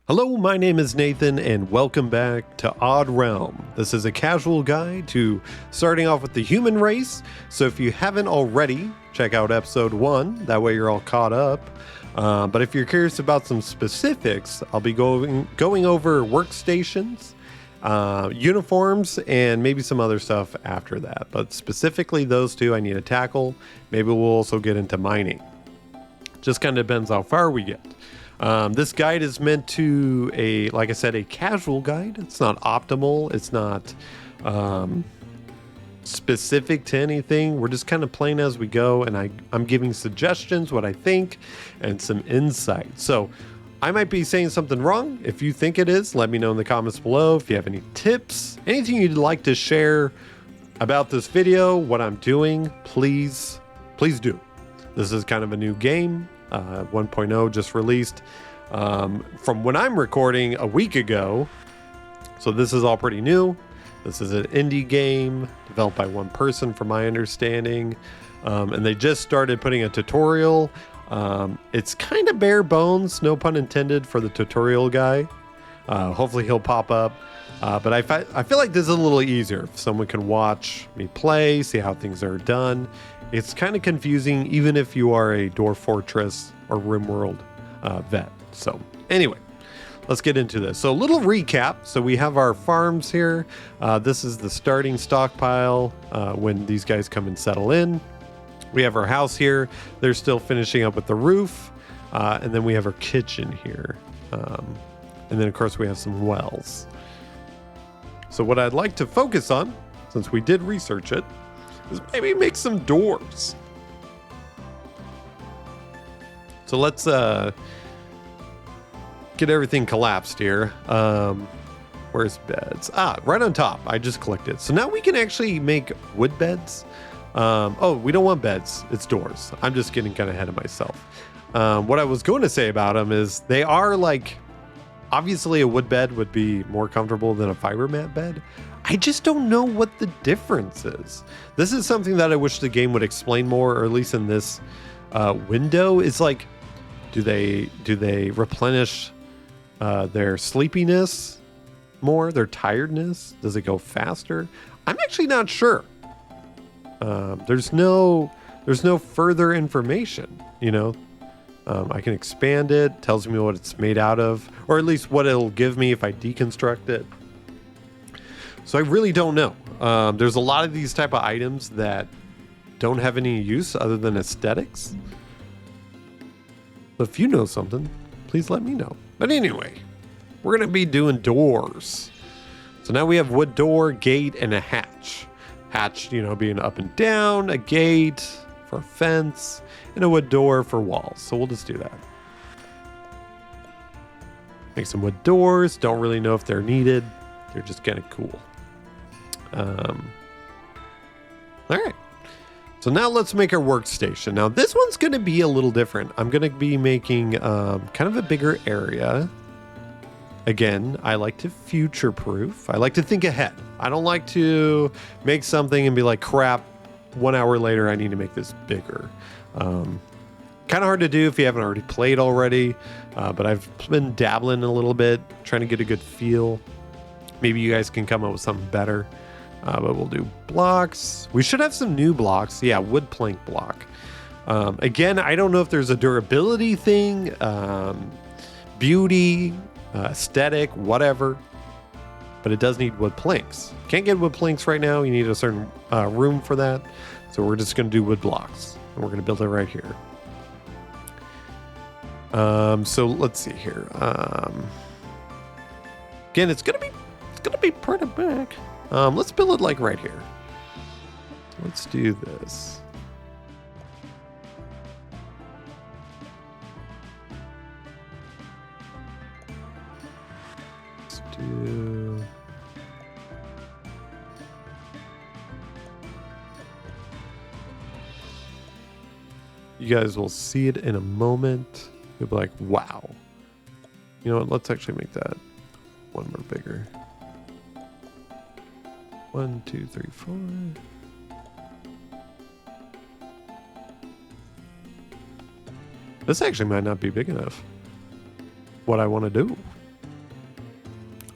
Hello, my name is Nathan, and welcome back to Odd Realm. This is a casual guide to starting off with the human race, so if you haven't already, check out episode 1, that way you're all caught up. But if you're curious about some specifics, I'll be going over workstations, uniforms, and maybe some other stuff after that. But specifically those two I need to tackle. Maybe we'll also get into mining. Just kind of depends how far we get. This guide is meant to like I said, a casual guide. It's not optimal. It's not specific to anything. We're just kind of playing as we go, and I'm giving suggestions, what I think, and some insight. So I might be saying something wrong. If you think it is, let me know in the comments below. If you have any tips, anything you'd like to share about this video, what I'm doing, please do. This is kind of a new game. 1.0 just released from when I'm recording a week ago. So this is all pretty new. This is an indie game developed by one person from my understanding. And they just started putting a tutorial. It's kind of bare bones, no pun intended, for the tutorial guy. Hopefully he'll pop up. But I feel like this is a little easier if someone can watch me play, see how things are done. It's kind of confusing, even if you are a Dwarf Fortress or RimWorld vet. So anyway, let's get into this. So a little recap. So we have our farms here. This is the starting stockpile when these guys come and settle in. We have our house here. They're still finishing up with the roof. And then we have our kitchen here. And then, of course, we have some wells. So what I'd like to focus on, since we did research it, is maybe make some doors. So let's get everything collapsed here. Where's beds? Right on top. I just clicked it. So now we can actually make wood beds. Oh, we don't want beds. It's doors. I'm just getting kind of ahead of myself. What I was going to say about them is they are like, obviously a wood bed would be more comfortable than a fiber mat bed. I just don't know what the difference is. This is something that I wish the game would explain more, or at least in this window. It's like, do they replenish their sleepiness more, their tiredness? Does it go faster? I'm actually not sure. There's no further information, you know. I can expand it, tells me what it's made out of, or at least what it'll give me if I deconstruct it. So I really don't know. There's a lot of these type of items that don't have any use other than aesthetics. But if you know something, please let me know. But anyway, we're going to be doing doors. So now we have wood door, gate, and a hatch. Hatch, you know, being up and down, a gate for a fence, and a wood door for walls. So we'll just do that. Make some wood doors. Don't really know if they're needed. They're just kind of cool. All right. So now let's make our workstation. Now this one's going to be a little different. I'm going to be making kind of a bigger area. Again, I like to future-proof. I like to think ahead. I don't like to make something and be like, crap, 1 hour later, I need to make this bigger. Kind of hard to do if you haven't already played already, but I've been dabbling a little bit, trying to get a good feel. Maybe you guys can come up with something better, but we'll do blocks. We should have some new blocks. Yeah, wood plank block. Again, I don't know if there's a durability thing, beauty, aesthetic, whatever, but it does need wood planks. Can't get wood planks right now. You need a certain room for that. So we're just going to do wood blocks, and we're going to build it right here. So let's see here. Again, it's going to be pretty big. Let's build it like right here. Let's do this. Let's do... You guys will see it in a moment. You'll be like, wow. You know what? Let's actually make that one more bigger. 1, 2, 3, 4. This actually might not be big enough. What I want to do.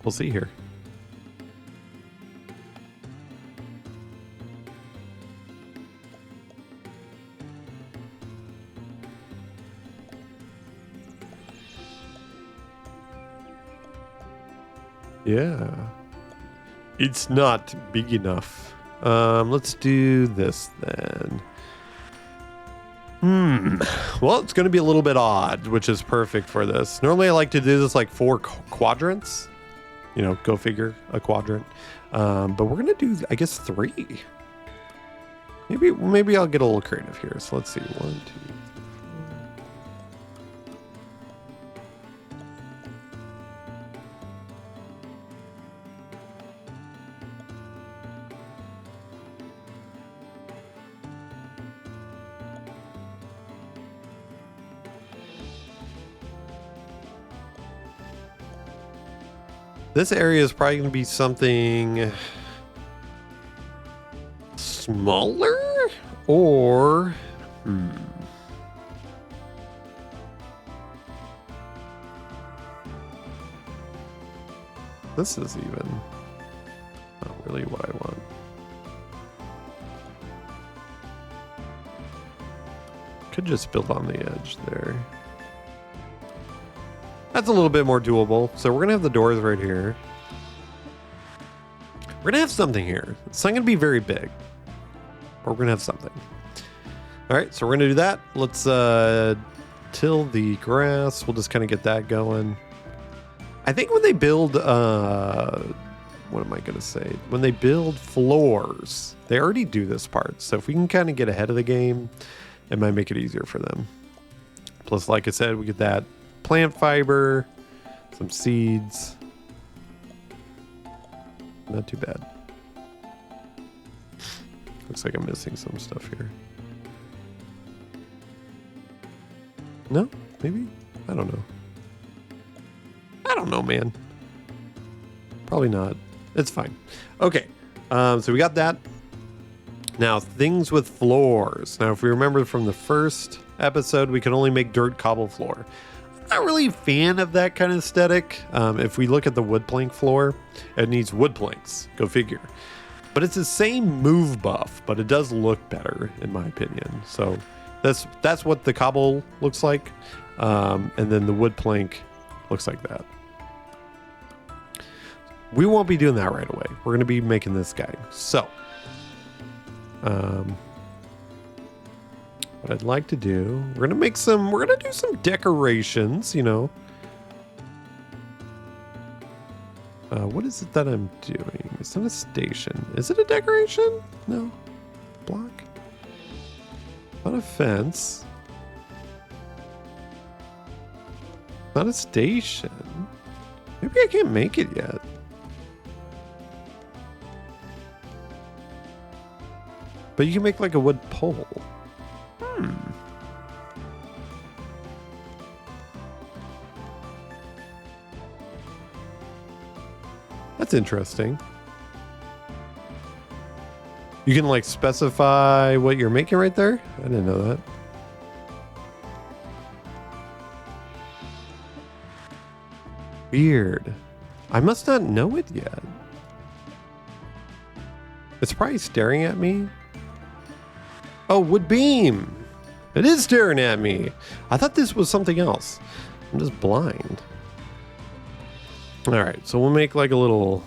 We'll see here. Yeah. It's not big enough. Let's do this then. Well, it's going to be a little bit odd, which is perfect for this. Normally, I like to do this like 4 quadrants. You know, go figure, a quadrant. But we're going to do, I guess, 3. Maybe I'll get a little creative here. So let's see. 1, 2, 3, 4. This area is probably going to be something smaller, or this is even not really what I want. Could just build on the edge there. That's a little bit more doable. So we're going to have the doors right here. We're going to have something here. It's not going to be very big. But we're going to have something. All right, so we're going to do that. Let's till the grass. We'll just kind of get that going. I think when they build... what am I going to say? When they build floors, they already do this part. So if we can kind of get ahead of the game, it might make it easier for them. Plus, like I said, we get that plant fiber, some seeds. Not too bad. Looks like I'm missing some stuff here. No? Maybe? I don't know. I don't know, man. Probably not. It's fine. Okay. So we got that. Now, things with floors. Now, if we remember from the first episode, we could only make dirt cobble floor. Not really a fan of that kind of aesthetic. If we look at the wood plank floor, it needs wood planks. Go figure. But it's the same move buff, but it does look better in my opinion. So that's what the cobble looks like, and then the wood plank looks like that. We won't be doing that right away. We're going to be making this guy. So, what I'd like to do, we're going to do some decorations, you know. What is it that I'm doing? It's not a station. Is it a decoration? No. Block. Not a fence. Not a station. Maybe I can't make it yet. But you can make like a wood pole. That's interesting. You can like specify what you're making right there? I didn't know that. Weird. I must not know it yet. It's probably staring at me. Oh, wood beam. It is staring at me. I thought this was something else. I'm just blind. All right, so we'll make like a little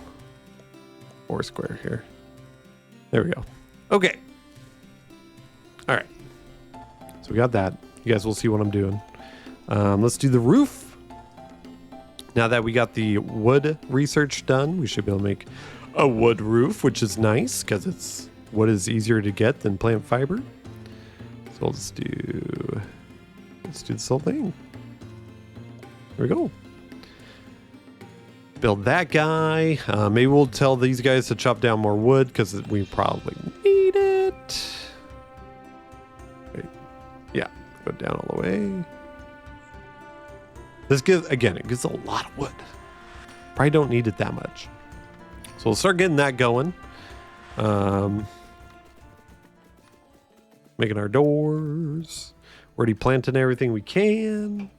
4 square here. There we go. Okay. All right. So we got that. You guys will see what I'm doing. Let's do the roof. Now that we got the wood research done, we should be able to make a wood roof, which is nice because wood is easier to get than plant fiber. So let's do this whole thing. There we go. Build that guy. Maybe we'll tell these guys to chop down more wood because we probably need it. Wait. Yeah, go down all the way. This gives, again, it gives a lot of wood. Probably don't need it that much. So we'll start getting that going. Making our doors. We're already planting everything we can.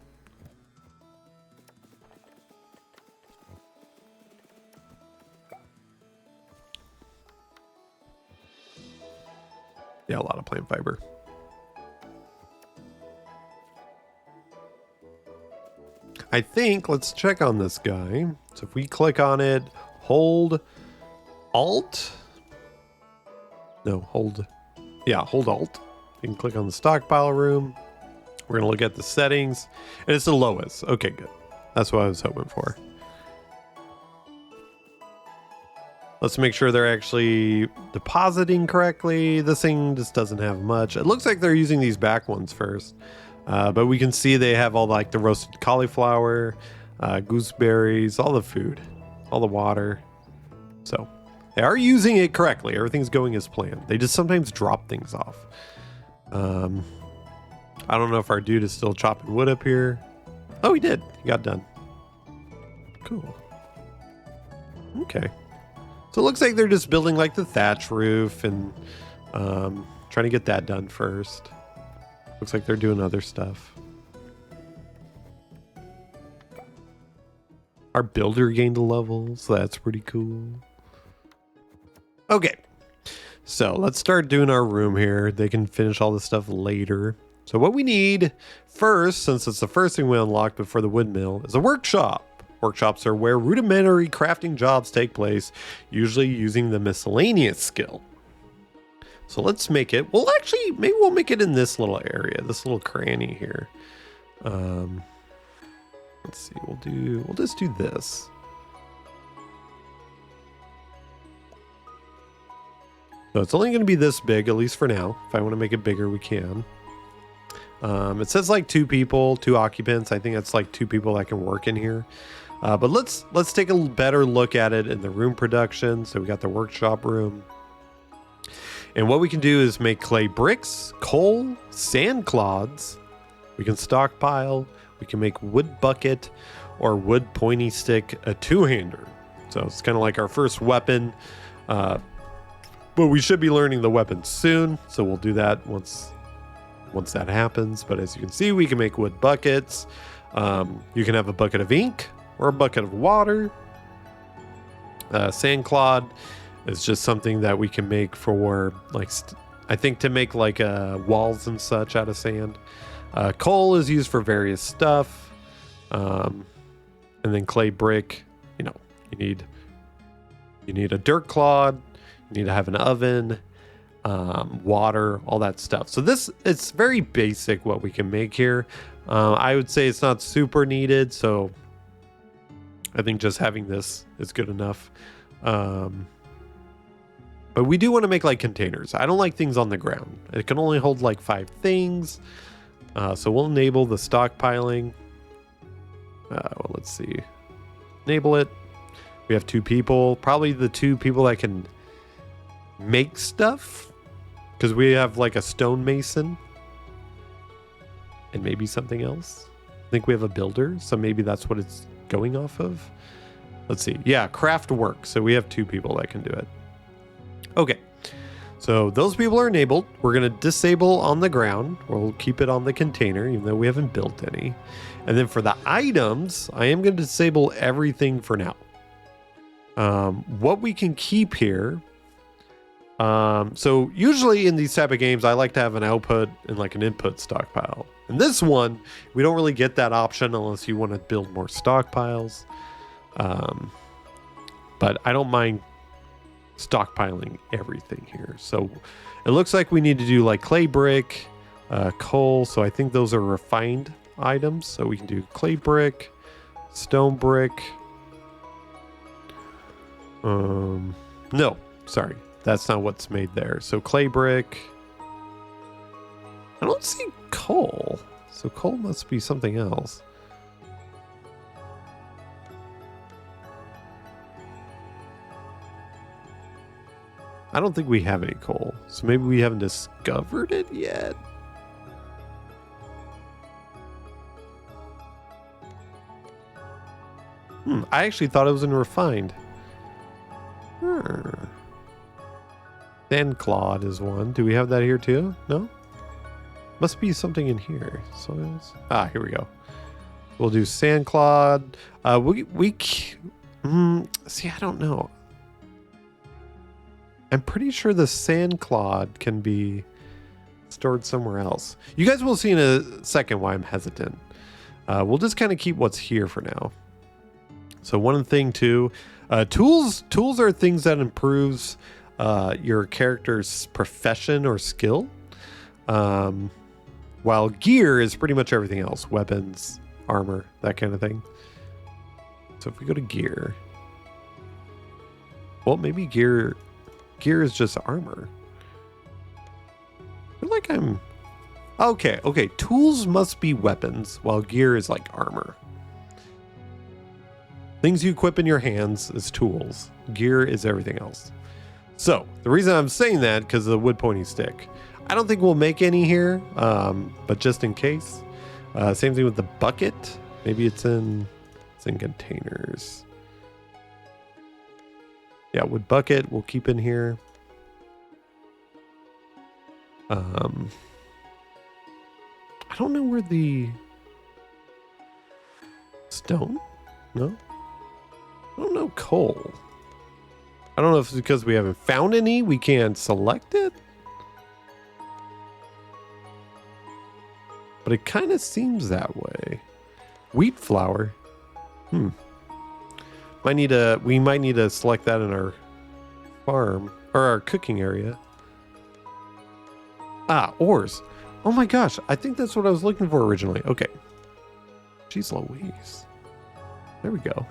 Yeah, a lot of plant fiber. I think, let's check on this guy. So if we click on it, hold Alt. No, hold. Yeah, hold Alt. You can click on the stockpile room. We're going to look at the settings. And it's the lowest. Okay, good. That's what I was hoping for. Let's make sure they're actually depositing correctly. This thing just doesn't have much. It looks like they're using these back ones first. But we can see they have all like the roasted cauliflower, gooseberries, all the food, all the water. So they are using it correctly. Everything's going as planned. They just sometimes drop things off. I don't know if our dude is still chopping wood up here. Oh, he did. He got done. Cool. Okay. So it looks like they're just building like the thatch roof and trying to get that done first. Looks like they're doing other stuff. Our builder gained a level, so that's pretty cool. Okay. So let's start doing our room here. They can finish all this stuff later. So what we need first, since it's the first thing we unlock before the windmill, is a workshop. Workshops are where rudimentary crafting jobs take place, usually using the miscellaneous skill. So let's make it. Well, actually, maybe we'll make it in this little area, this little cranny here. Let's see. We'll just do this. So it's only going to be this big, at least for now. If I want to make it bigger, we can. It says like 2 people, 2 occupants. I think that's like 2 people that can work in here. But let's take a better look at it in the room production. So we got the workshop room. And what we can do is make clay bricks, coal, sand clods. We can stockpile. We can make wood bucket or wood pointy stick, a 2-hander. So it's kind of like our first weapon. But we should be learning the weapon soon. So we'll do that once that happens. But as you can see, we can make wood buckets. You can have a bucket of ink or a bucket of water. Sand clod is just something that we can make for like, I think to make like walls and such out of sand. Coal is used for various stuff. And then clay brick, you need a dirt clod, you need to have an oven, water, all that stuff. So it's very basic what we can make here. I would say it's not super needed. So I think just having this is good enough. But we do want to make like containers. I don't like things on the ground. It can only hold like 5 things. So we'll enable the stockpiling. Well, let's see. Enable it. We have 2 people. Probably the 2 people that can make stuff. Because we have like a stonemason. And maybe something else. I think we have a builder. So maybe that's what it's going off of. Let's see. Yeah, craft work. So we have 2 people that can do it. Okay. So those people are enabled. We're going to disable on the ground. We'll keep it on the container, even though we haven't built any. And then for the items, I am going to disable everything for now. What we can keep here. So usually in these type of games, I like to have an output and like an input stockpile. In this one, we don't really get that option unless you want to build more stockpiles. But I don't mind stockpiling everything here. So it looks like we need to do like clay brick, coal. So I think those are refined items. So we can do clay brick, stone brick. No, sorry. That's not what's made there. So clay brick. I don't see coal. So coal must be something else. I don't think we have any coal. So maybe we haven't discovered it yet. I actually thought it was in refined. Sand clod is one. Do we have that here too? No? Must be something in here. Soils. Here we go. We'll do sand clod. See, I don't know. I'm pretty sure the sand clod can be stored somewhere else. You guys will see in a second why I'm hesitant. We'll just kind of keep what's here for now. So one thing too, tools are things that improves your character's profession or skill. While gear is pretty much everything else, weapons, armor, that kind of thing. So if we go to gear, well, maybe gear is just armor. I feel like I'm okay. Tools must be weapons, while gear is like armor. Things you equip in your hands is tools. Gear is everything else. So the reason I'm saying that because of the wood pointy stick. I don't think we'll make any here, but just in case. Same thing with the bucket. Maybe it's in containers. Yeah, wood bucket we'll keep in here. I don't know where the stone? No? I don't know coal. I don't know if it's because we haven't found any, we can't select it. But it kind of seems that way. Wheat flour. We might need to select that in our farm or our cooking area. Ores. Oh my gosh, I think that's what I was looking for originally. Okay. Jeez Louise. There we go.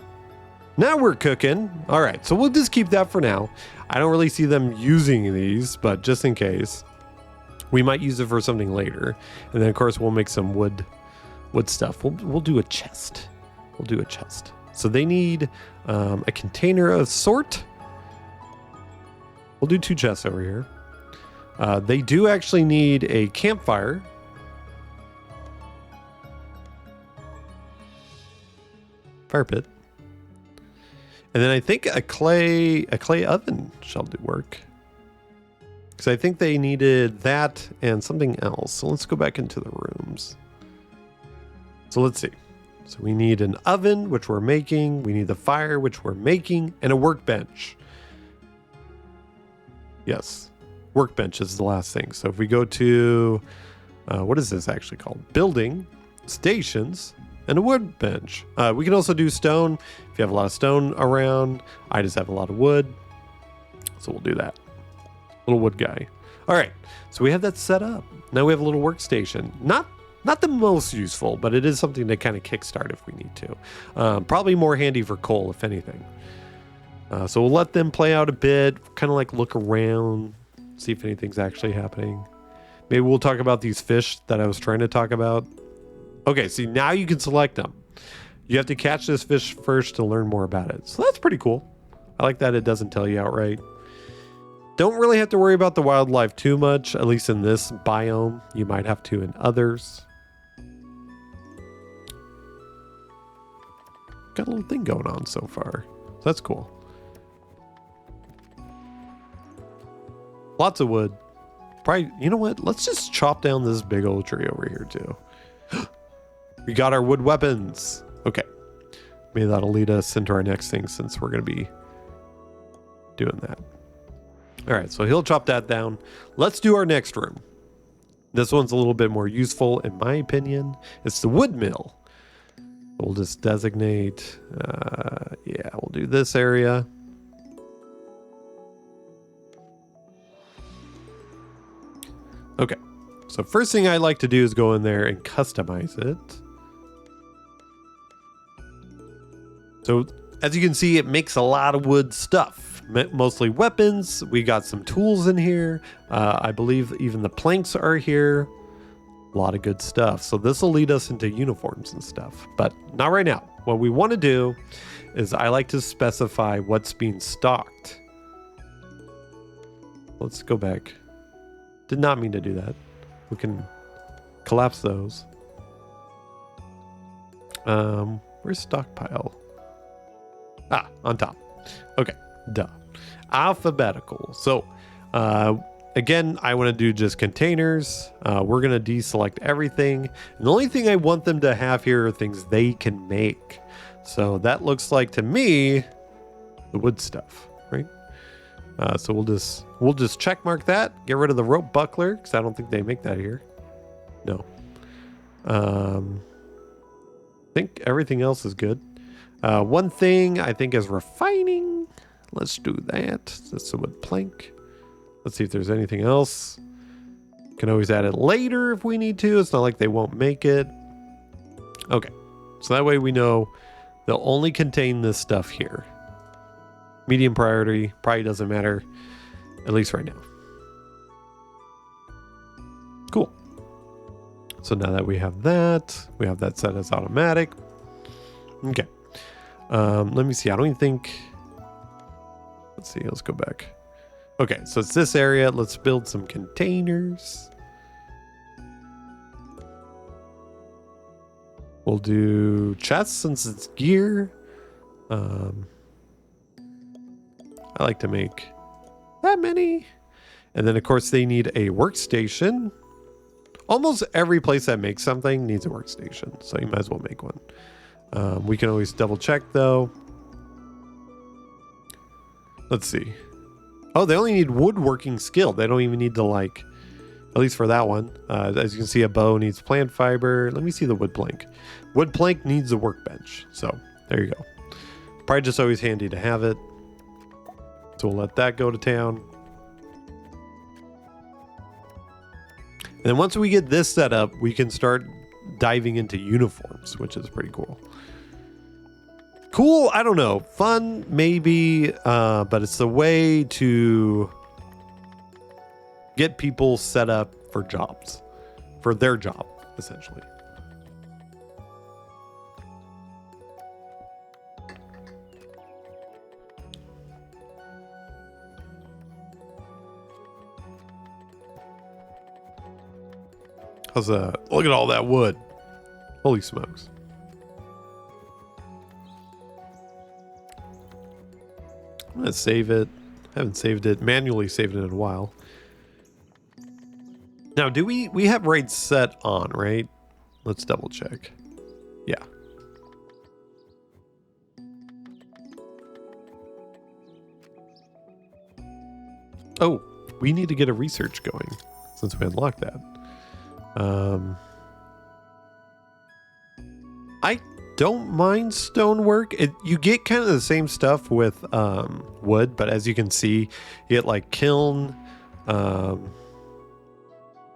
Now we're cooking. All right, so we'll just keep that for now. I don't really see them using these, but just in case. We might use it for something later. And then, of course, we'll make some wood stuff. We'll do a chest. We'll do a chest. So they need a container of sort. We'll do 2 chests over here. They do actually need a campfire. Fire pit. And then I think a clay oven shall do work. Because I think they needed that and something else. So let's go back into the rooms. So let's see. So we need an oven, which we're making. We need the fire, which we're making. And a workbench. Yes. Workbench is the last thing. So if we go to, what is this actually called? Building, stations, and a workbench. We can also do stone. If you have a lot of stone around, I just have a lot of wood. So we'll do that. Little wood guy. All right, so we have that set up. Now we have a little workstation. Not the most useful, but it is something to kind of kickstart if we need to. Probably more handy for coal, if anything. So we'll let them play out a bit, kind of like look around, see if anything's actually happening. Maybe we'll talk about these fish that I was trying to talk about. Okay, see, now you can select them. You have to catch this fish first to learn more about it. So that's pretty cool. I like that it doesn't tell you outright. Don't really have to worry about the wildlife too much, at least in this biome. You might have to in others. Got a little thing going on so far. So that's cool. Lots of wood. Probably, you know what? Let's just chop down this big old tree over here too. We got our wood weapons. Okay. Maybe that'll lead us into our next thing since we're going to be doing that. All right, so he'll chop that down. Let's do our next room. This one's a little bit more useful, in my opinion. It's the wood mill. We'll just designate, yeah, we'll do this area. Okay, so first thing I like to do is go in there and customize it. So as you can see, it makes a lot of wood stuff. Mostly weapons. We got some tools in here. I believe even the planks are here. A lot of good stuff. So this will lead us into uniforms and stuff, but not right now. What we want to do is I like to specify what's being stocked. Let's go back. Did not mean to do that. We can collapse those. Where's stockpile? On top. Okay. Duh. Alphabetical. So again, I want to do just containers. We're going to deselect everything. And the only thing I want them to have here are things they can make. So that looks like to me the wood stuff, right? So we'll just we'll just check mark that. Get rid of the rope buckler because I don't think they make that here. No. I think everything else is good. One thing I think is refining. Let's do that. That's a wood plank. Let's see if there's anything else. Can always add it later if we need to. It's not like they won't make it. Okay. So that way we know they'll only contain this stuff here. Medium priority probably doesn't matter, at least right now. Cool. So now that we have that set as automatic. Okay. Let me see. I don't even think. Let's see. Let's go back. Okay. So it's this area. Let's build some containers. We'll do chests since it's gear. I like to make that many. And then, of course, they need a workstation. Almost every place that makes something needs a workstation, so you might as well make one. We can always double check, though. Let's see. Oh, they only need woodworking skill. They don't even need to, like, at least for that one. As you can see, a bow needs plant fiber. Let me see the wood plank. Wood plank needs a workbench. So there you go. Probably just always handy to have it. So we'll let that go to town. And then once we get this set up, we can start diving into uniforms, which is pretty cool. Cool, I don't know. Fun, maybe, but it's the way to get people set up for jobs, for their job, essentially. How's that? Look at all that wood. Holy smokes. I'm gonna save it. I haven't saved it, manually saved it in a while. Now, do we have raids set on, right? Let's double check. Yeah. Oh, we need to get a research going since we unlocked that. I don't mind stonework. You get kind of the same stuff with wood, but as you can see, you get like kiln,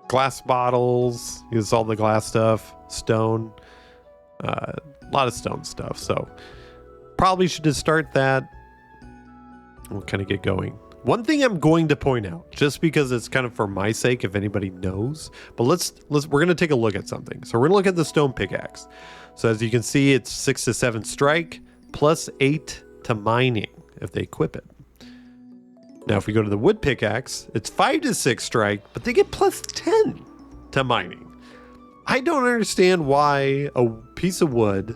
glass bottles, use all the glass stuff, stone, a lot of stone stuff. So probably should just start that. We'll kind of get going. One thing I'm going to point out, just because it's kind of for my sake, if anybody knows, but we're going to take a look at something. So we're going to look at the stone pickaxe. So as you can see, it's 6 to 7 strike plus 8 to mining if they equip it. Now, if we go to the wood pickaxe, it's 5 to 6 strike, but they get plus 10 to mining. I don't understand why a piece of wood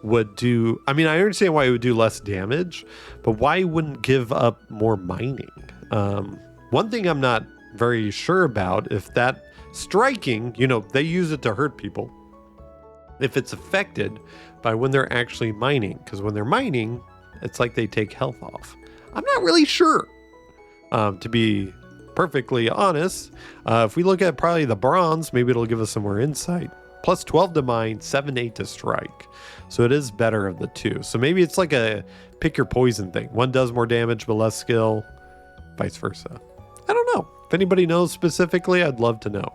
would do, I mean, I understand why it would do less damage, but why wouldn't give up more mining? One thing I'm not very sure about, if that striking, they use it to hurt people, if it's affected by when they're actually mining, because when they're mining, it's like they take health off. I'm not really sure, to be perfectly honest. If we look at probably the bronze, maybe it'll give us some more insight. Plus 12 to mine, 7-8 to strike. So it is better of the two. So maybe it's like a pick your poison thing. One does more damage but less skill, vice versa. I don't know. If anybody knows specifically, I'd love to know.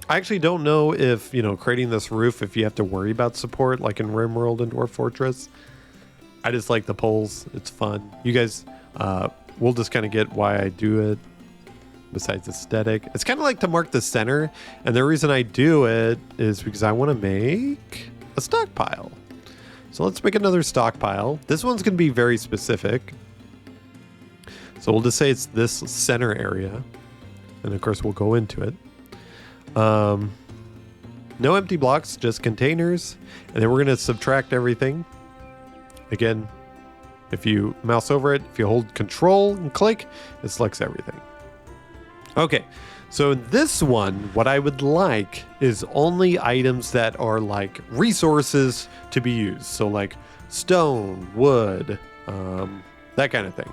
I actually don't know if, creating this roof, if you have to worry about support like in RimWorld and Dwarf Fortress. I just like the poles. It's fun. You guys, we'll just kind of get why I do it. Besides aesthetic, it's kind of like to mark the center, and the reason I do it is because I want to make a stockpile. So let's make another stockpile. This one's going to be very specific, so we'll just say it's this center area, and of course we'll go into it. No empty blocks, just containers, and then we're going to subtract everything. Again, if you mouse over it, if you hold control and click, it selects everything. Okay, so in this one, what I would like is only items that are like resources to be used. So like stone, wood, that kind of thing.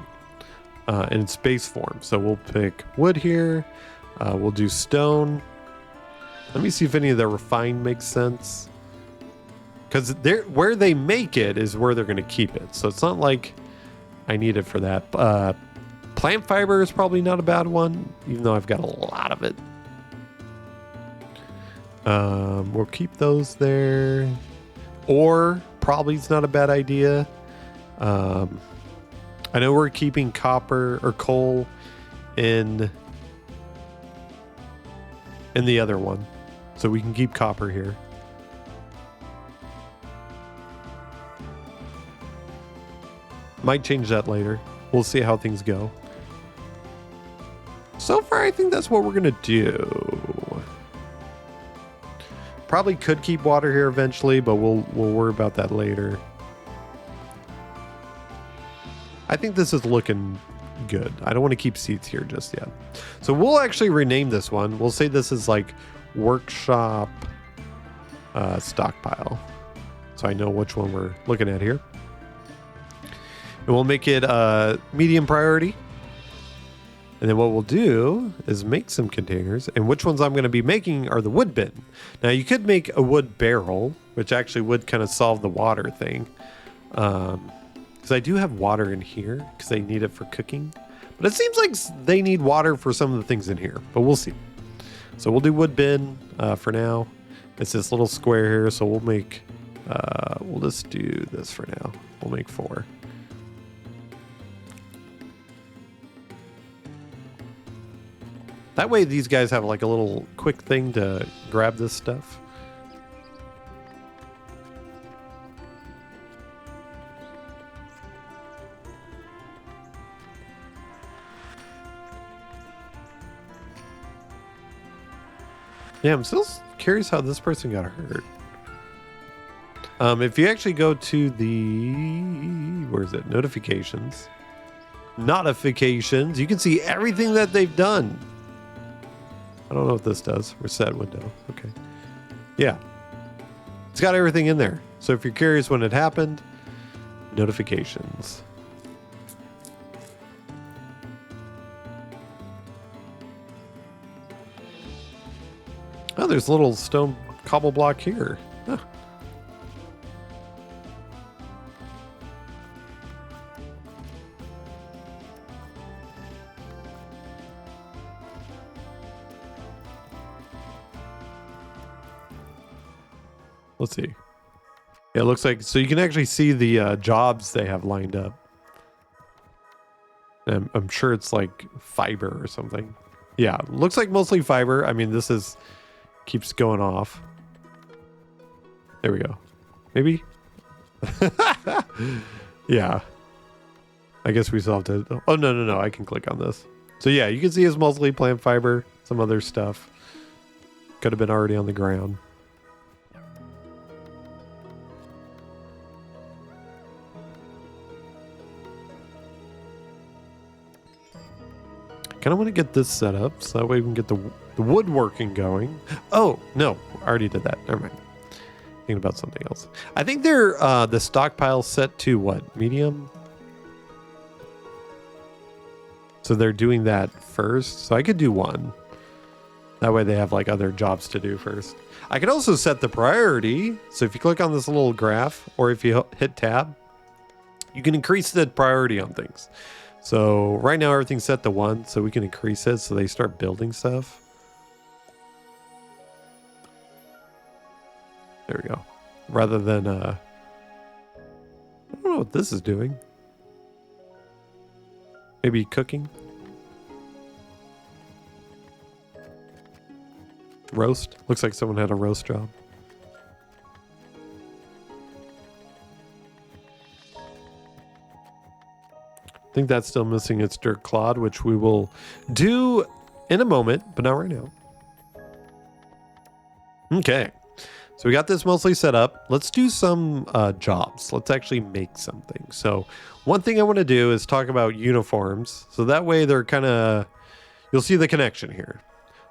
In its base form. So we'll pick wood here. We'll do stone. Let me see if any of the refined makes sense. Because where they make it is where they're going to keep it. So it's not like I need it for that. Plant fiber is probably not a bad one, even though I've got a lot of it. We'll keep those there. Ore probably is not a bad idea. I know we're keeping copper or coal in the other one. So we can keep copper here. Might change that later. We'll see how things go. So far, I think that's what we're going to do. Probably could keep water here eventually, but we'll worry about that later. I think this is looking good. I don't want to keep seats here just yet. So we'll actually rename this one. We'll say this is like workshop stockpile. So I know which one we're looking at here. And we'll make it medium priority. And then what we'll do is make some containers. And which ones I'm going to be making are the wood bin. Now you could make a wood barrel, which actually would kind of solve the water thing. Because I do have water in here because I need it for cooking. But it seems like they need water for some of the things in here. But we'll see. So we'll do wood bin for now. It's this little square here. So we'll make... we'll just do this for now. We'll make 4. That way these guys have like a little quick thing to grab this stuff. Yeah, I'm still curious how this person got hurt. If you actually go to the... where is it? Notifications. Notifications. You can see everything that they've done. I don't know what this does. Reset window. Okay. Yeah. It's got everything in there. So if you're curious when it happened, notifications. Oh, there's a little stone cobble block here. Huh. Let's see. Yeah, it looks like, so you can actually see the jobs they have lined up. And I'm sure it's like fiber or something. Yeah, looks like mostly fiber. I mean, this is keeps going off. There we go. Maybe? Yeah. I guess we still have to... Oh, no. I can click on this. So yeah, you can see it's mostly plant fiber. Some other stuff. Could have been already on the ground. Kind of want to get this set up so that way we can get the woodworking going. Oh, no. I already did that. Never mind. Thinking about something else. I think they're the stockpile set to what? Medium? So they're doing that first. So I could do 1. That way they have like other jobs to do first. I could also set the priority. So if you click on this little graph or if you hit tab, you can increase the priority on things. So right now everything's set to 1, so we can increase it so they start building stuff. There we go. Rather than, I don't know what this is doing. Maybe cooking? Roast? Looks like someone had a roast job. I think that's still missing its dirt clod, which we will do in a moment, but not right now. Okay. So we got this mostly set up. Let's do some jobs. Let's actually make something. So one thing I want to do is talk about uniforms. So that way they're kind of, you'll see the connection here.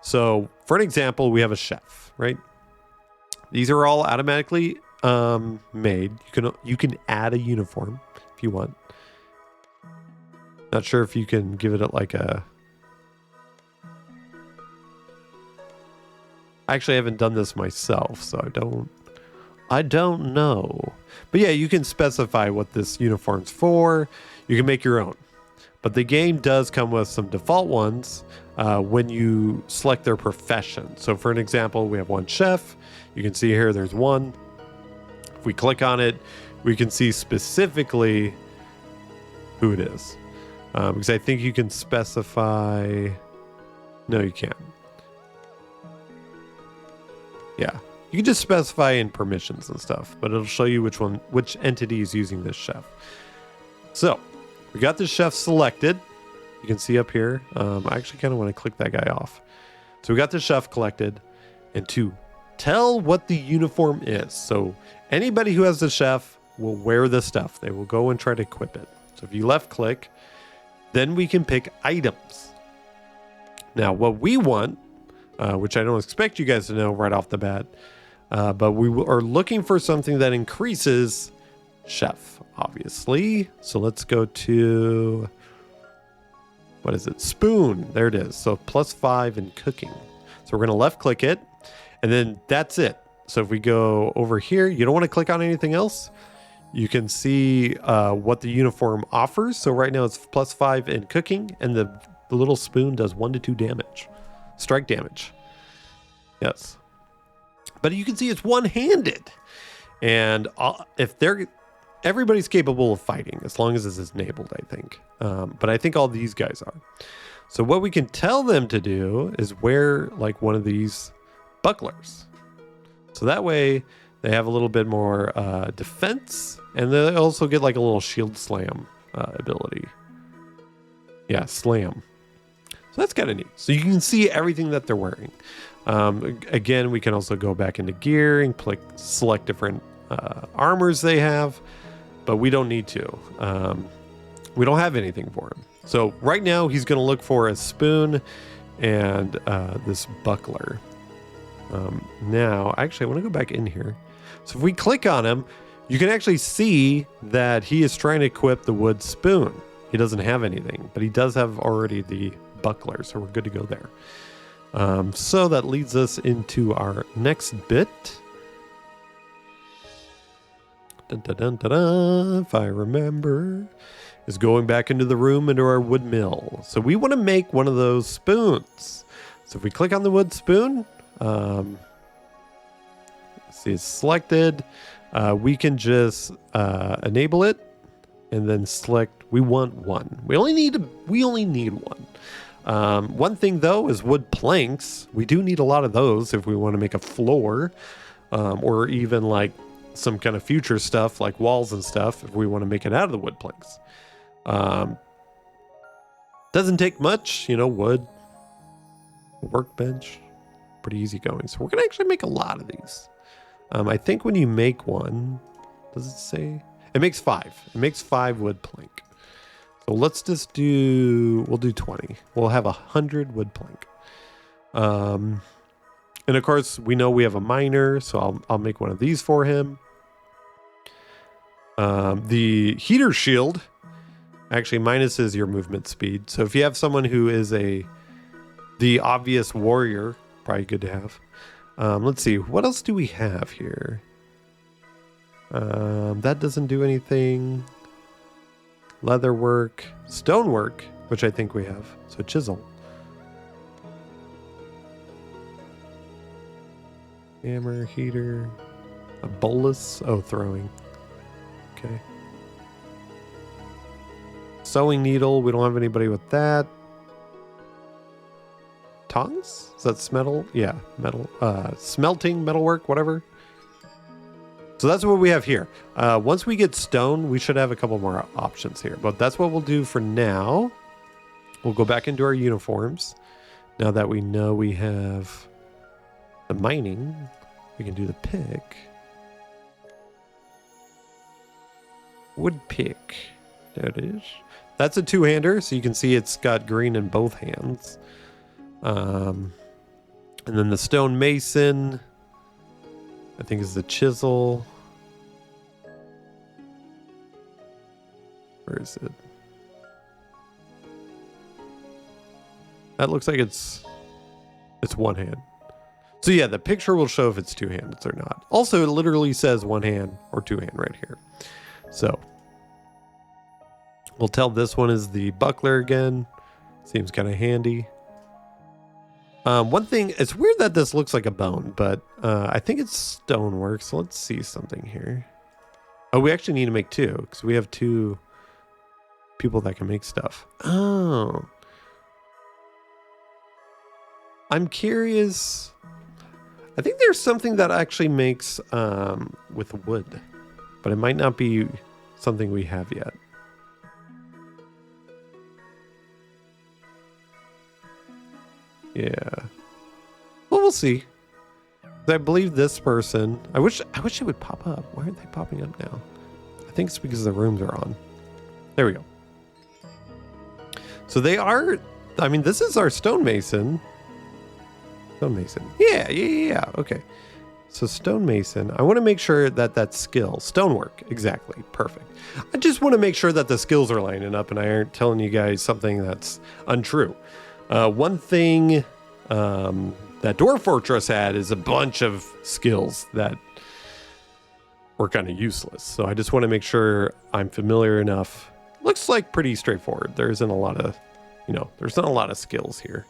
So for an example, we have a chef, right? These are all automatically made. You can add a uniform if you want. Not sure if you can give it like a... Actually, I haven't done this myself, so I don't know. But yeah, you can specify what this uniform's for. You can make your own. But the game does come with some default ones when you select their profession. So for an example, we have one chef. You can see here there's one. If we click on it, we can see specifically who it is. Because I think you can specify... No, you can't. Yeah. You can just specify in permissions and stuff, but it'll show you which entity is using this chef. So we got the chef selected. You can see up here. I actually kind of want to click that guy off. So we got the chef collected, and to tell what the uniform is. So anybody who has the chef will wear the stuff. They will go and try to equip it. So if you left click, then we can pick items. Now what we want, which I don't expect you guys to know right off the bat, but we are looking for something that increases chef, obviously. So let's go to, what is it? Spoon. There it is. So +5 in cooking. So we're going to left click it, and then that's it. So if we go over here, you don't want to click on anything else. You can see what the uniform offers. So right now it's +5 in cooking, and the little spoon does 1 to 2 damage. Strike damage. Yes. But you can see it's one-handed. And everybody's capable of fighting as long as this is enabled, I think. But I think all these guys are. So what we can tell them to do is wear like one of these bucklers. So that way they have a little bit more defense, and they also get like a little shield slam ability. Yeah, slam. So that's kind of neat. So you can see everything that they're wearing. Again, we can also go back into gear and select different armors they have, but we don't need to. We don't have anything for him. So right now he's going to look for a spoon and this buckler. Now, actually, I want to go back in here. So if we click on him, you can actually see that he is trying to equip the wood spoon. He doesn't have anything, but he does have already the buckler, so we're good to go there. So that leads us into our next bit. Dun, dun, dun, dun, dun, if I remember, is going back into the room into our wood mill. So we want to make one of those spoons. So if we click on the wood spoon, see it's selected. We can just enable it and then select. We want one. We only need one. One thing though is wood planks. We do need a lot of those if we want to make a floor, or even like some kind of future stuff like walls and stuff if we want to make it out of the wood planks. Doesn't take much, wood, workbench, pretty easy going. So we're gonna actually make a lot of these. I think when you make one, does it say? It makes 5. It makes 5 wood plank. So let's just we'll do 20. We'll have 100 wood plank. And of course, we know we have a miner, so I'll make one of these for him. The heater shield actually minuses your movement speed. So if you have someone who is the obvious warrior, probably good to have. Let's see, what else do we have here? That doesn't do anything. Leatherwork, stonework, which I think we have. So chisel. Hammer, heater, a bolus. Oh, throwing. Okay. Sewing needle. We don't have anybody with that. Tongs? Is that metal? Yeah, metal. Smelting, metalwork, whatever. So that's what we have here. Once we get stone, we should have a couple more options here. But that's what we'll do for now. We'll go back into our uniforms. Now that we know we have the mining, we can do the pick. Wood pick. There it is. That's a two-hander, so you can see it's got green in both hands. And then the stone mason, I think, is the chisel. Where is it? That looks like it's one hand. So yeah, the picture will show if it's two hands or not. Also, it literally says one hand or two hand right here. So we'll tell this one is the buckler again. Seems kind of handy. One thing, it's weird that this looks like a bone, but I think it's stonework. So let's see something here. Oh, we actually need to make two because we have two people that can make stuff. Oh. I'm curious. I think there's something that actually makes with wood, but it might not be something we have yet. Yeah. Well, we'll see. I believe this person. I wish it would pop up. Why aren't they popping up now? I think it's because the rooms are on. There we go. So they are. I mean, this is our stonemason. Stonemason. Yeah. Okay. So stonemason. I want to make sure that that's skill. Stonework. Exactly. Perfect. I just want to make sure that the skills are lining up and I aren't telling you guys something that's untrue. One thing that Dwarf Fortress had is a bunch of skills that were kind of useless. So I just want to make sure I'm familiar enough. Looks like pretty straightforward. There isn't a lot of, there's not a lot of skills here.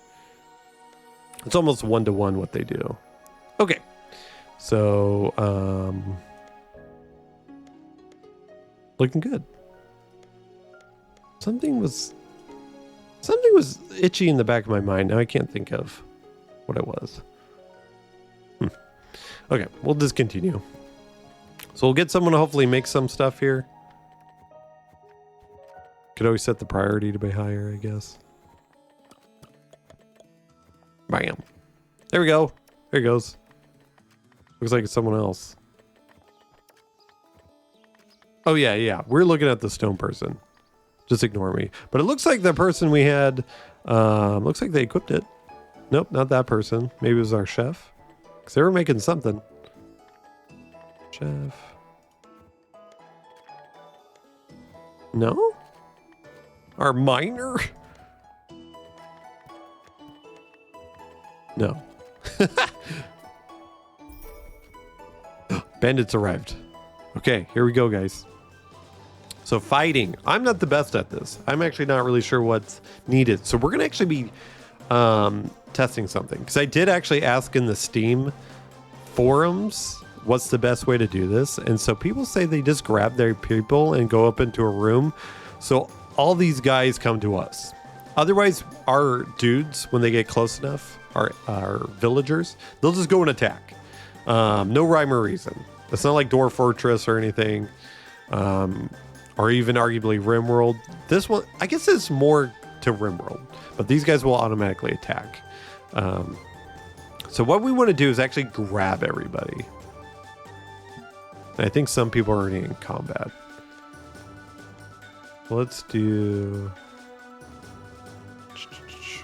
It's almost one-to-one what they do. Okay. So, looking good. Something was itchy in the back of my mind. Now I can't think of what it was. Okay, we'll discontinue. So we'll get someone to hopefully make some stuff here. Could always set the priority to be higher, I guess. Bam. There we go. There it goes. Looks like it's someone else. Oh, yeah. We're looking at the stone person. Just ignore me. But it looks like the person we had, looks like they equipped it. Nope, not that person. Maybe it was our chef. Because they were making something. Chef. No? Our miner? No. Bandits arrived. Okay, here we go, guys. So fighting. I'm not the best at this. I'm actually not really sure what's needed. So we're going to actually be testing something. Because I did actually ask in the Steam forums what's the best way to do this. And so people say they just grab their people and go up into a room. So all these guys come to us. Otherwise, our dudes, when they get close enough, our villagers, they'll just go and attack. No rhyme or reason. It's not like Dwarf Fortress or anything. Or even arguably RimWorld. This one, I guess it's more to RimWorld. But these guys will automatically attack. So what we want to do is actually grab everybody. And I think some people are already in combat. Let's do...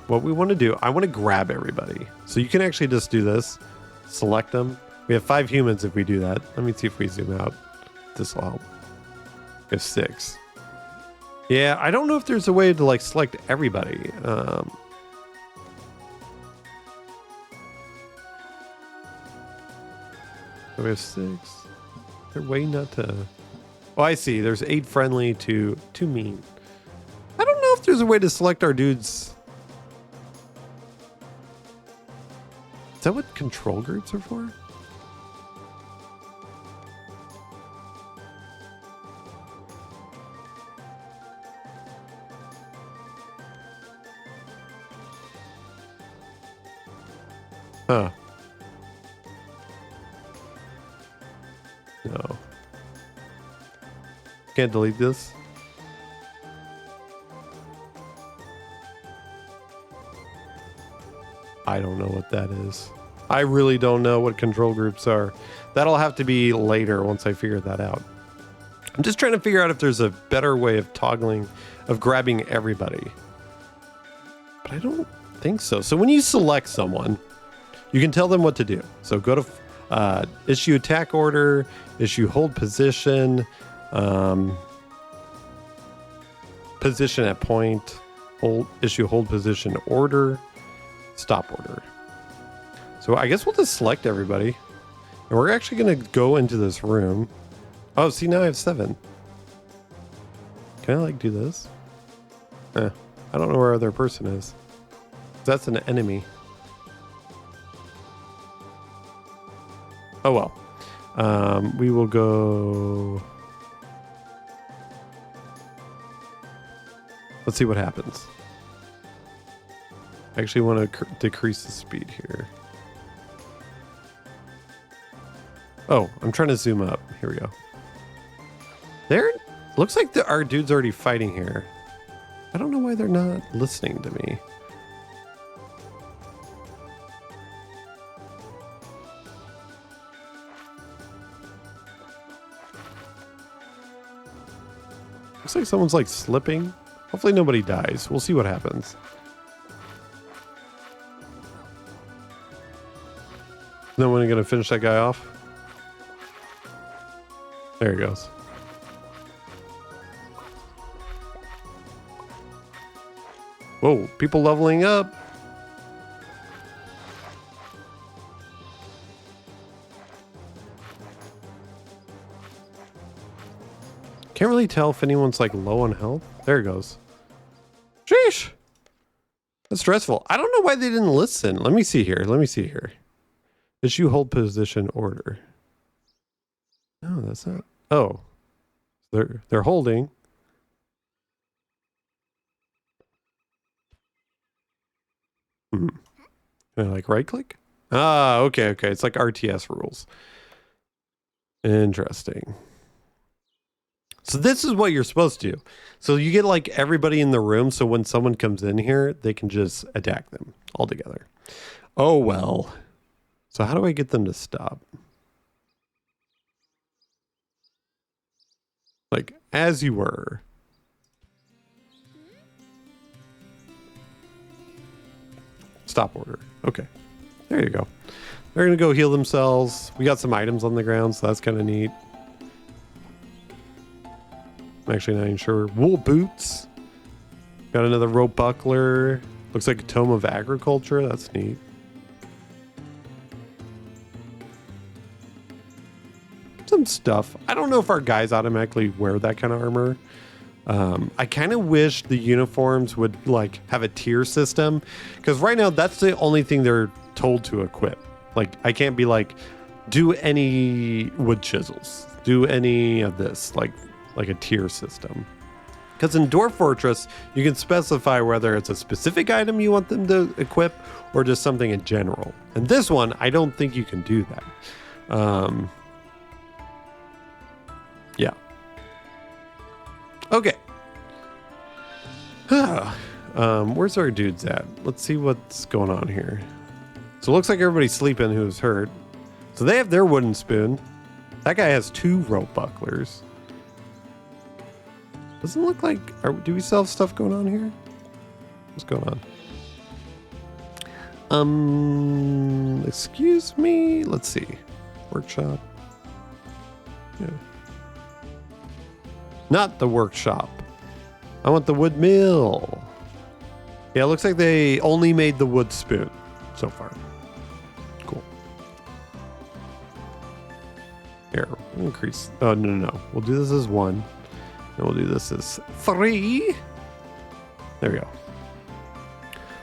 What we want to do, I want to grab everybody. So you can actually just do this. Select them. We have 5 humans if we do that. Let me see if we zoom out. This will help. We have 6. Yeah, I don't know if there's a way to like select everybody. So we have 6. They're way not to... Oh, I see. There's 8 friendly to 2 mean. I don't know if there's a way to select our dudes. Is that what control groups are for? Huh. No. Can't delete this. I don't know what that is. I really don't know what control groups are. That'll have to be later once I figure that out. I'm just trying to figure out if there's a better way of toggling, of grabbing everybody. But I don't think so. So when you select someone, you can tell them what to do. So go to issue attack order, issue hold position, position at point, issue hold position order, stop order. So I guess we'll just select everybody. And we're actually going to go into this room. Oh, see, now I have 7. Can I, like, do this? I don't know where our other person is. That's an enemy. Oh, well. We will go... Let's see what happens. I actually want to decrease the speed here. Oh, I'm trying to zoom up. Here we go. There, looks like our dude's already fighting here. I don't know why they're not listening to me. Looks like someone's like slipping. Hopefully nobody dies. We'll see what happens. Then when are you gonna finish that guy off? There he goes. Whoa, people leveling up. Can't really tell if anyone's like low on health. There it goes. Sheesh. That's stressful. I don't know why they didn't listen. Let me see here. Issue hold position order. No, that's not. Oh, they're holding. Can I like right click? Ah, okay. It's like RTS rules. Interesting. So this is what you're supposed to do. So you get like everybody in the room. So when someone comes in here, they can just attack them all together. Oh, well. So how do I get them to stop? Like, as you were. Stop order. Okay. There you go. They're going to go heal themselves. We got some items on the ground, so that's kind of neat. I'm actually not even sure. Wool boots. Got another rope buckler. Looks like a tome of agriculture. That's neat. Some stuff. I don't know if our guys automatically wear that kind of armor. I kind of wish the uniforms would like have a tier system, because right now that's the only thing they're told to equip. Like I can't be like, do any wood chisels, do any of this, like a tier system. Because in Dwarf Fortress, you can specify whether it's a specific item you want them to equip or just something in general. And this one, I don't think you can do that. Yeah. Okay. Where's our dudes at? Let's see what's going on here. So it looks like everybody's sleeping who's hurt. So they have their wooden spoon. That guy has 2 rope bucklers. Doesn't look like... do we still have stuff going on here? What's going on? Excuse me? Let's see. Workshop. Yeah. Not the workshop. I want the wood mill. Yeah, it looks like they only made the wood spoon so far. Cool. Here, we'll increase. Oh, no. We'll do this as 1. And we'll do this as 3. There we go.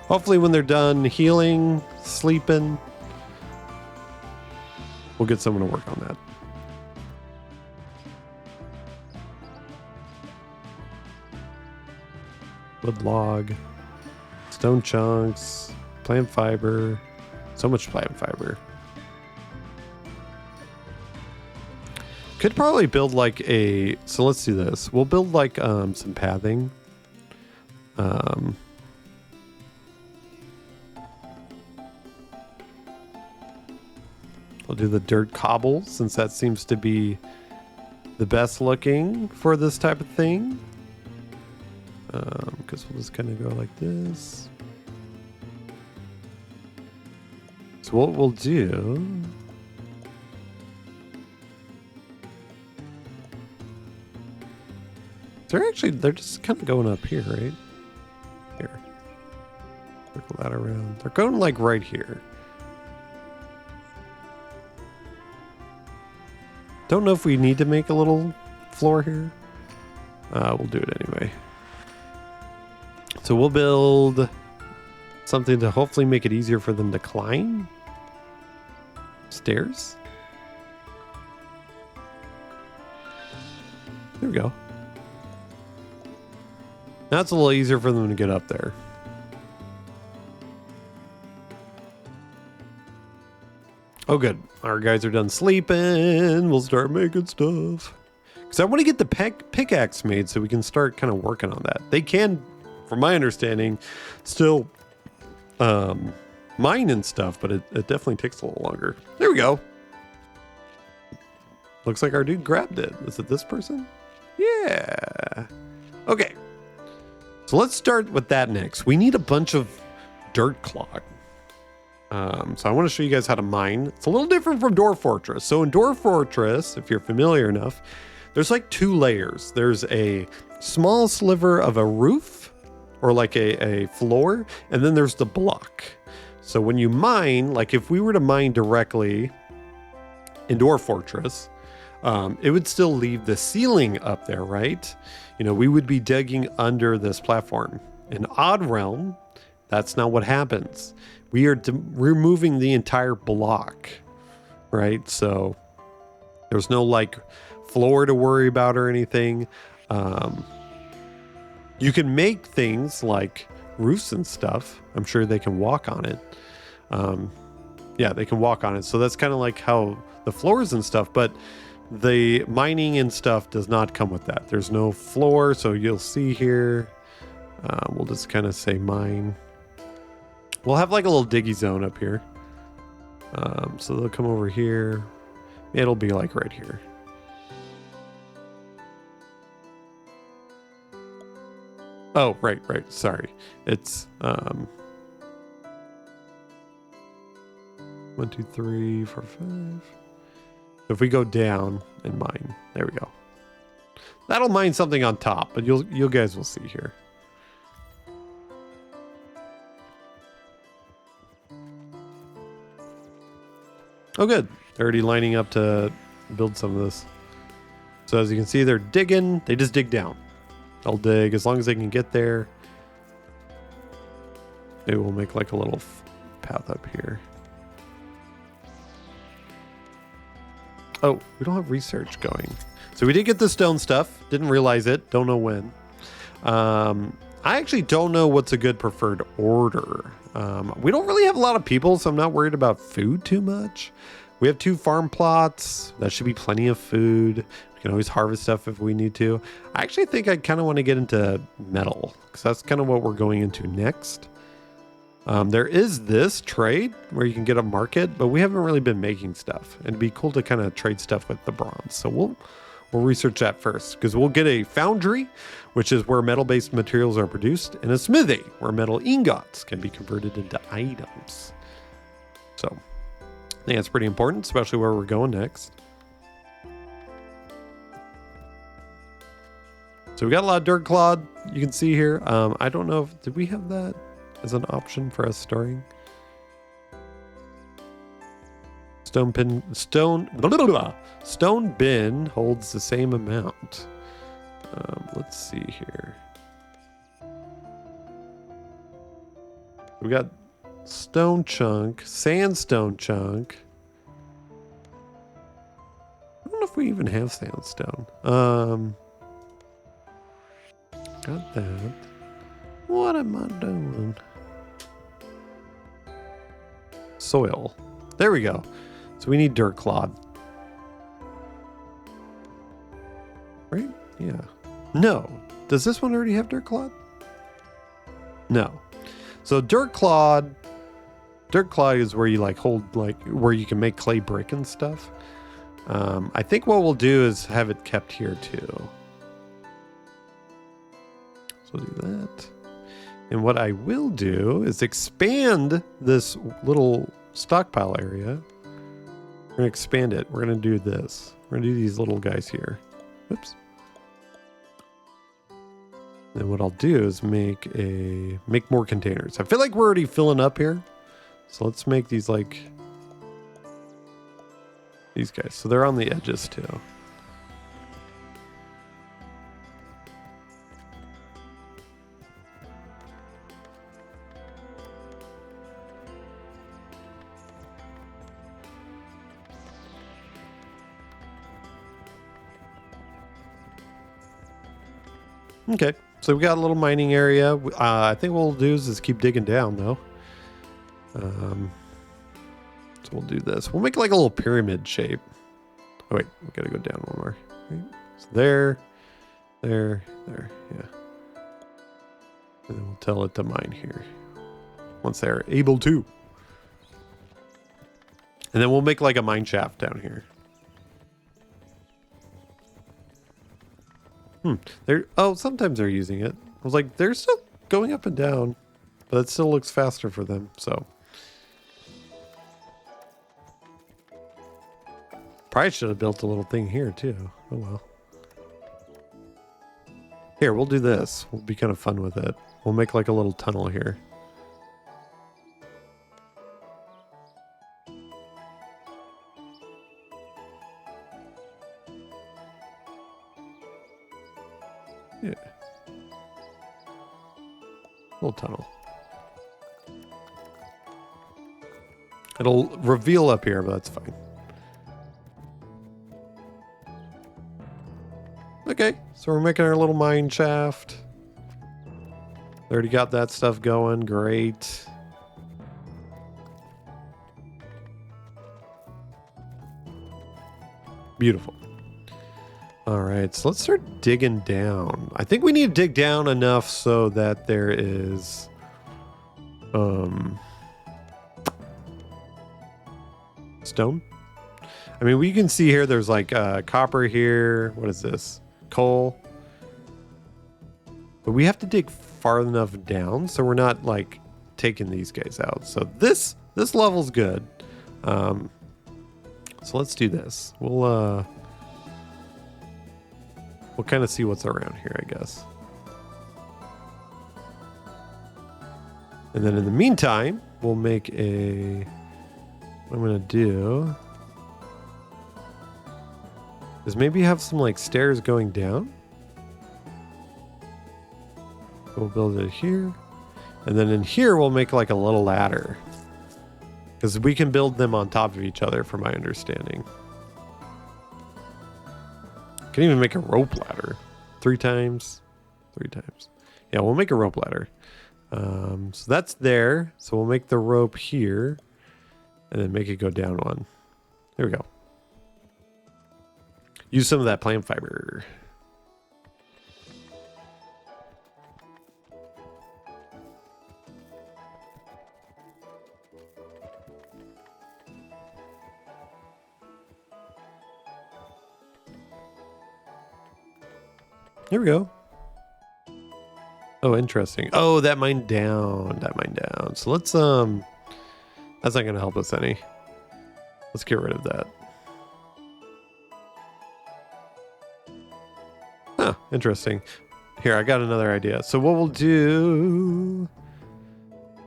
Hopefully when they're done healing, sleeping, we'll get someone to work on that. Wood log, stone chunks, plant fiber, so much plant fiber. Could probably build like a, so let's do this. We'll build like some pathing. We'll do the dirt cobble since that seems to be the best looking for this type of thing. Because we'll just kind of go like this. So what we'll do... They're just kind of going up here, right? Here. Circle that around. They're going like right here. Don't know if we need to make a little floor here. We'll do it anyway. So we'll build something to hopefully make it easier for them to climb. Stairs. There we go. Now it's a little easier for them to get up there. Oh, good. Our guys are done sleeping. We'll start making stuff. Because I want to get the pickaxe made so we can start kind of working on that. They can, from my understanding, still mine and stuff, but it definitely takes a little longer. There we go. Looks like our dude grabbed it. Is it this person? Yeah. Okay. So let's start with that next. We need a bunch of dirt clod. So I want to show you guys how to mine. It's a little different from Dwarf Fortress. So in Dwarf Fortress, if you're familiar enough, there's like 2 layers. There's a small sliver of a roof or like a floor, and then there's the block. So when you mine, like if we were to mine directly in Dwarf Fortress, it would still leave the ceiling up there, right? You know, we would be digging under this platform. In Odd Realm, that's not what happens. We are removing the entire block, right? So there's no like floor to worry about or anything. You can make things like roofs and stuff. I'm sure they can walk on it. Yeah, they can walk on it. So that's kind of like how the floors and stuff, but the mining and stuff does not come with that. There's no floor. So you'll see here, we'll just kind of say mine. We'll have like a little diggy zone up here. So they'll come over here. It'll be like right here. Oh, right. Sorry. It's 1, 2, 3, 4, 5. If we go down and mine, there we go. That'll mine something on top, but you guys will see here. Oh, good. They're already lining up to build some of this. So as you can see, they're digging. They just dig down. They'll dig as long as they can get there. Maybe we'll make like a little path up here. Oh, we don't have research going. So we did get the stone stuff. Didn't realize it. Don't know when. I actually don't know what's a good preferred order. We don't really have a lot of people, so I'm not worried about food too much. We have 2 farm plots. That should be plenty of food. We can always harvest stuff if we need to. I actually think I kind of want to get into metal because that's kind of what we're going into next. There is this trade where you can get a market, but we haven't really been making stuff. And it'd be cool to kind of trade stuff with the bronze. So we'll research that first because we'll get a foundry, which is where metal-based materials are produced, and a smithy where metal ingots can be converted into items. So I think that's pretty important, especially where we're going next. So we got a lot of dirt clod you can see here. I don't know if, did we have that as an option for us storing? Stone bin holds the same amount. Let's see here. We got stone chunk, sandstone chunk. I don't know if we even have sandstone. Got that. What am I doing? Soil. There we go. So we need dirt clod. Right? Yeah. No. Does this one already have dirt clod? No. So dirt clod is where you like hold, like where you can make clay brick and stuff. I think what we'll do is have it kept here too. So we'll do that. And what I will do is expand this little stockpile area. We're gonna expand it. We're gonna do this. We're gonna do these little guys here. Oops. Then what I'll do is make more containers. I feel like we're already filling up here. So let's make these like these guys. So they're on the edges too. Okay, so we got a little mining area. I think what we'll do is just keep digging down though. So we'll do this. We'll make like a little pyramid shape. Oh wait, we gotta go down one more. Right. So there, yeah. And then we'll tell it to mine here once they're able to. And then we'll make like a mine shaft down here. Sometimes they're using it. I was like, they're still going up and down, but it still looks faster for them, so. Probably should have built a little thing here too. Oh well. Here, we'll do this. We'll be kind of fun with it. We'll make like a little tunnel here. Yeah. Little tunnel. It'll reveal up here, but that's fine. Okay, so we're making our little mine shaft. Already got that stuff going. Great. Beautiful. All right, so let's start digging down. I think we need to dig down enough so that there is stone. I mean, we can see here there's like copper here. What is this? Coal. But we have to dig far enough down so we're not like taking these guys out. So this level's good. So let's do this. We'll kind of see what's around here, I guess. And then in the meantime, we'll make what I'm gonna do is maybe have some like stairs going down. We'll build it here. And then in here, we'll make like a little ladder. Because we can build them on top of each other, from my understanding. Can even make a rope ladder. 3 times. 3 times. Yeah, we'll make a rope ladder. So that's there. So we'll make the rope here. And then make it go down one. There we go. Use some of that plant fiber. Here we go. Oh, interesting. Oh, that mined down. That mined down. So let's that's not gonna help us any. Let's get rid of that. Huh, interesting. Here, I got another idea. So what we'll do,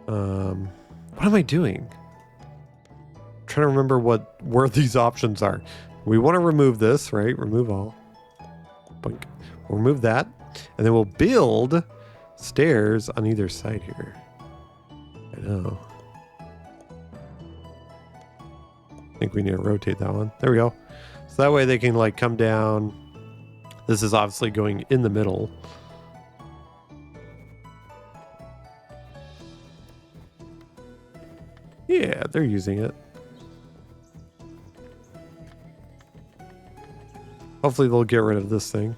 what am I doing? I'm trying to remember where these options are. We want to remove this, right? Remove all. Boink. We'll remove that, and then we'll build stairs on either side here. I know. I think we need to rotate that one. There we go. So that way they can like come down. This is obviously going in the middle. Yeah, they're using it. Hopefully they'll get rid of this thing.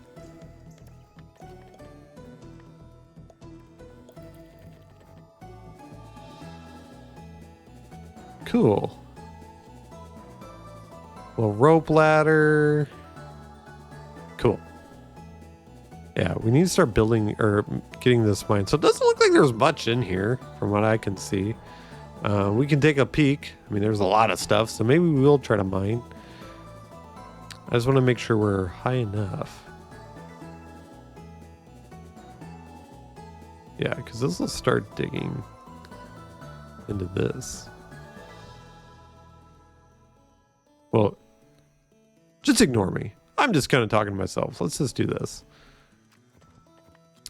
Cool. Well, rope ladder. Cool. Yeah, we need to start building or getting this mine. So it doesn't look like there's much in here from what I can see. We can take a peek. I mean, there's a lot of stuff, so maybe we will try to mine. I just want to make sure we're high enough. Yeah, because this will start digging into this. Well, just ignore me. I'm just kind of talking to myself. Let's just do this.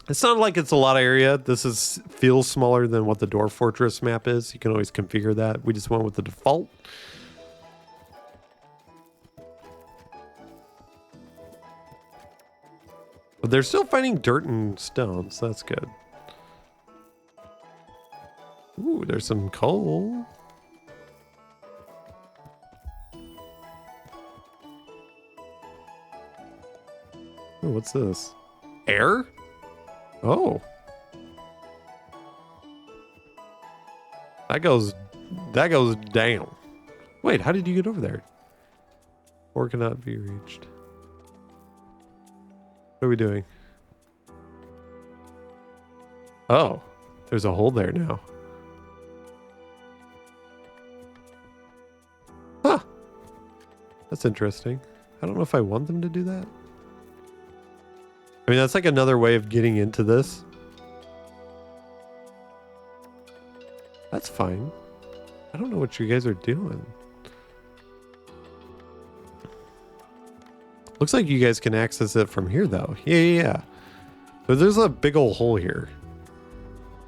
It's not like it's a lot of area. This feels smaller than what the Dwarf Fortress map is. You can always configure that. We just went with the default. But they're still finding dirt and stone, so that's good. Ooh, there's some coal. Ooh, what's this? Air? Oh. That goes down. Wait, how did you get over there? Or cannot be reached. What are we doing? Oh, there's a hole there now. Huh. That's interesting. I don't know if I want them to do that. I mean, that's like another way of getting into this. That's fine. I don't know what you guys are doing. Looks like you guys can access it from here, though. Yeah. But there's a big old hole here.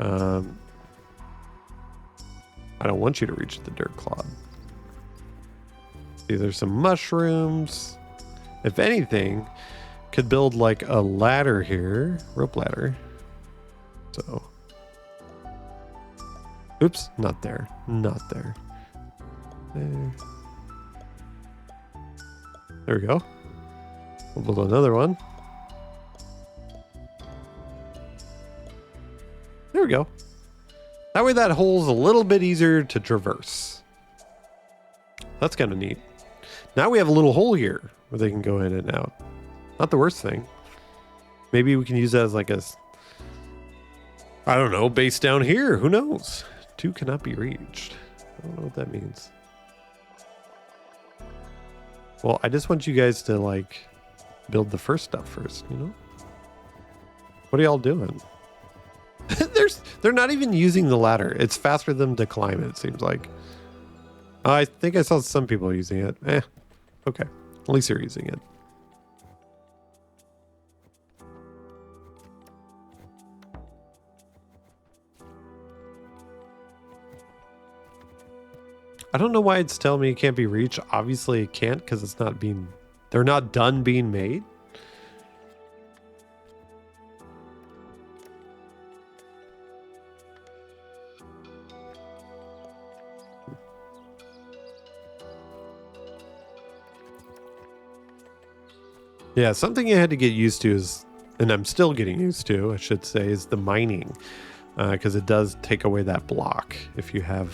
I don't want you to reach the dirt clod. See, there's some mushrooms. If anything, could build like a ladder here. Rope ladder. So. Oops, not there. Not there. There we go. We'll build another one. There we go. That way that hole's a little bit easier to traverse. That's kind of neat. Now we have a little hole here where they can go in and out. Not the worst thing. Maybe we can use that as like a, I don't know, base down here. Who knows? 2 cannot be reached. I don't know what that means. Well, I just want you guys to like build the first stuff first, you know? What are y'all doing? They're not even using the ladder. It's faster for them to climb it seems like. I think I saw some people using it. Okay. At least they're using it. I don't know why it's telling me it can't be reached. Obviously it can't because it's not being, they're not done being made. Yeah, something you had to get used to is, and I'm still getting used to, I should say, is the mining. Because it does take away that block if you have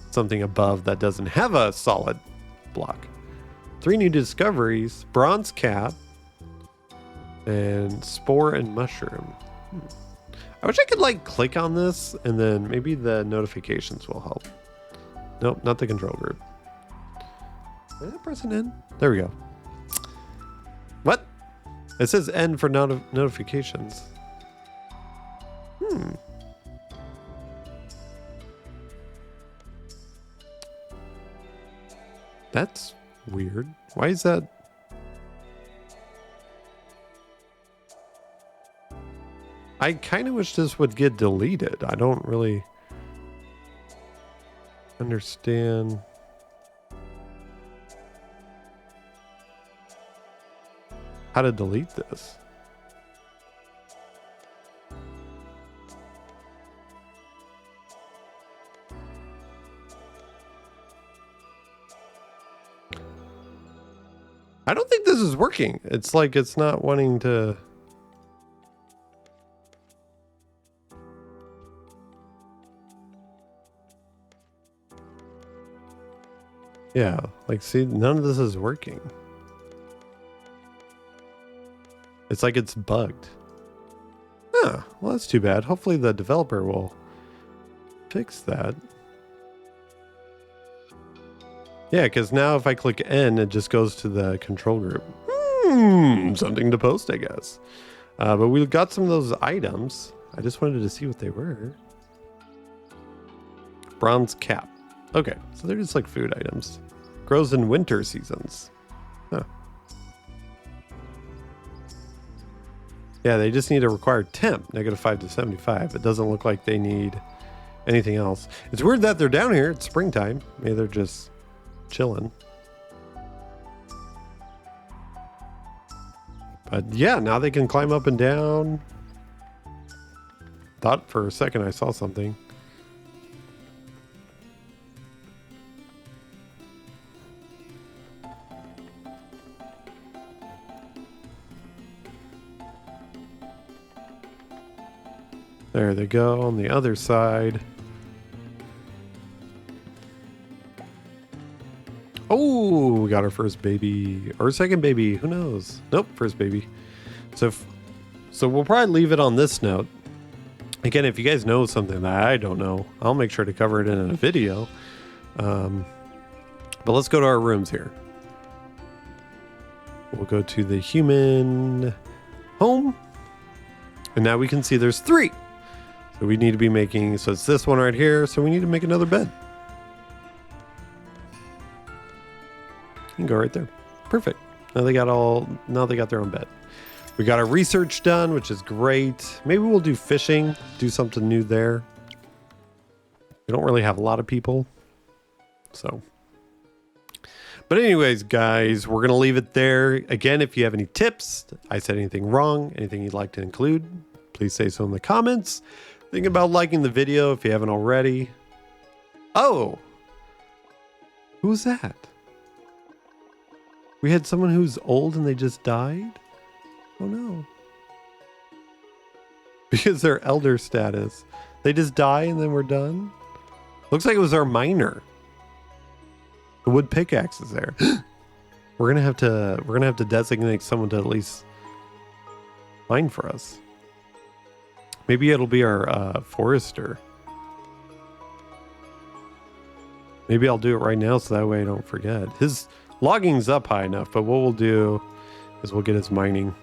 something above that doesn't have a solid block. 3 new discoveries: bronze cat and spore and mushroom. I wish I could like click on this and then maybe the notifications will help. Nope, not the control group. Press an N. There we go. What? It says N for notifications. That's weird. Why is that? I kind of wish this would get deleted. I don't really understand. How to delete this. I don't think this is working. It's like it's not wanting to. Yeah, like see, none of this is working. It's like it's bugged. Huh, well that's too bad. Hopefully the developer will fix that. Yeah, because now if I click N, it just goes to the control group. Something to post, I guess. But we got some of those items. I just wanted to see what they were. Bronze cap. Okay, so they're just like food items. Grows in winter seasons. Huh. Yeah, they just need a required temp, -5 to 75. It doesn't look like they need anything else. It's weird that they're down here. It's springtime. Maybe they're just chilling. But yeah, now they can climb up and down. Thought for a second I saw something. There they go on the other side. Oh, we got our first baby or second baby. Who knows? Nope, first baby. So we'll probably leave it on this note. Again, if you guys know something that I don't know, I'll make sure to cover it in a video. But let's go to our rooms here. We'll go to the human home. And now we can see there's 3. So we need to be making, so it's this one right here. So we need to make another bed. You can go right there. Perfect. Now they got their own bed. We got our research done, which is great. Maybe we'll do fishing, do something new there. We don't really have a lot of people. So, but anyways, guys, we're going to leave it there. Again, if you have any tips, I said anything wrong, anything you'd like to include, please say so in the comments. Think about liking the video if you haven't already. Oh, who's that? We had someone who's old and they just died? Oh no. Because they're elder status. They just die and then we're done? Looks like it was our miner. The wood pickaxe is there. We're gonna have to designate someone to at least mine for us. Maybe it'll be our forester. Maybe I'll do it right now so that way I don't forget. His logging's up high enough, but what we'll do is we'll get his mining.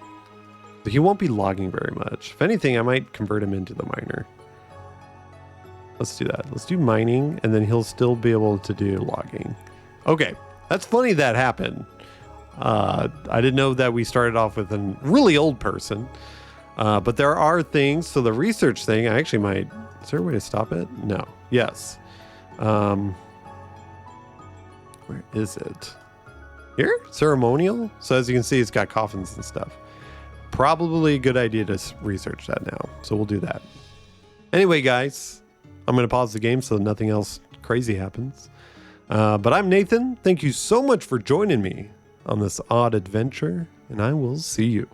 But he won't be logging very much. If anything, I might convert him into the miner. Let's do that. Let's do mining, and then he'll still be able to do logging. Okay, that's funny that happened. I didn't know that we started off with a really old person. But there are things. So the research thing, I actually might. Is there a way to stop it? No. Yes. Where is it? Here? Ceremonial? So as you can see, it's got coffins and stuff. Probably a good idea to research that now. So we'll do that. Anyway, guys, I'm going to pause the game so nothing else crazy happens. But I'm Nathan. Thank you so much for joining me on this odd adventure, and I will see you